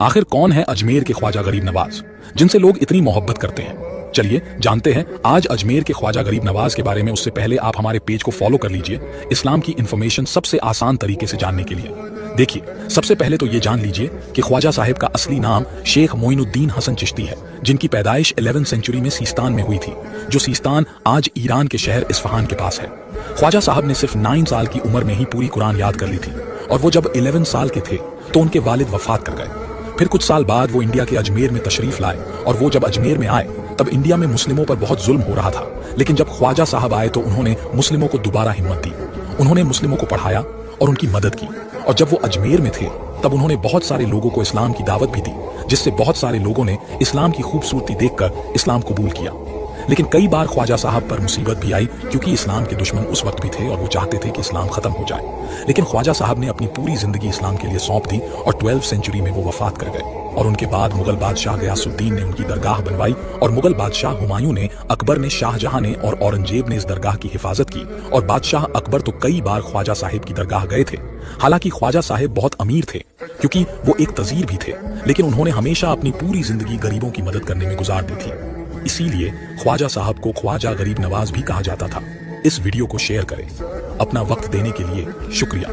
आखिर कौन है अजमेर के ख्वाजा गरीब नवाज जिनसे लोग इतनी मोहब्बत करते हैं? चलिए जानते हैं आज अजमेर के ख्वाजा गरीब नवाज के बारे में। उससे पहले आप हमारे पेज को फॉलो कर लीजिए इस्लाम की इन्फॉर्मेशन सबसे आसान तरीके से जानने के लिए। देखिए, सबसे पहले तो ये जान लीजिए कि ख्वाजा साहिब का असली नाम शेख मोइनुद्दीन हसन चिश्ती है, जिनकी पैदाइश 11वीं सेंचुरी में सीस्तान में हुई थी, जो सीस्तान आज ईरान के शहर इस्फहान के पास है। ख्वाजा साहब ने सिर्फ 9 साल की उम्र में ही पूरी कुरान याद कर ली थी, और वो जब 11 साल के थे तो उनके वालिद वफात कर गए। फिर कुछ साल बाद वो इंडिया के अजमेर में तशरीफ लाए, और वो जब अजमेर में आए तब इंडिया में मुस्लिमों पर बहुत जुल्म हो रहा था। लेकिन जब ख्वाजा साहब आए तो उन्होंने मुस्लिमों को दोबारा हिम्मत दी, उन्होंने मुस्लिमों को पढ़ाया और उनकी मदद की। और जब वो अजमेर में थे तब उन्होंने बहुत सारे लोगों को इस्लाम की दावत भी दी, जिससे बहुत सारे लोगों ने इस्लाम की खूबसूरती देखकर इस्लाम कबूल किया। लेकिन कई बार ख्वाजा साहब पर मुसीबत भी आई, क्योंकि इस्लाम के दुश्मन उस वक्त भी थे और वो चाहते थे कि इस्लाम खत्म हो जाए। लेकिन ख्वाजा साहब ने अपनी पूरी जिंदगी इस्लाम के लिए सौंप दी और 12वीं सेंचुरी में वो वफात कर गए। और उनके बाद मुगल बादशाह गयासुद्दीन ने उनकी दरगाह बनवाई, और मुगल बादशाह हुमायूं ने, अकबर ने, शाहजहां ने और औरंगजेब ने इस दरगाह की हिफाजत की। और बादशाह अकबर तो कई बार ख्वाजा साहिब की दरगाह गए थे। हालांकि ख्वाजा साहिब बहुत अमीर थे, क्योंकि वो एक तजीर भी थे, लेकिन उन्होंने हमेशा अपनी पूरी जिंदगी गरीबों की मदद करने में गुजार दी थी। इसीलिए ख्वाजा साहब को ख्वाजा गरीब नवाज भी कहा जाता था। इस वीडियो को शेयर करें। अपना वक्त देने के लिए शुक्रिया।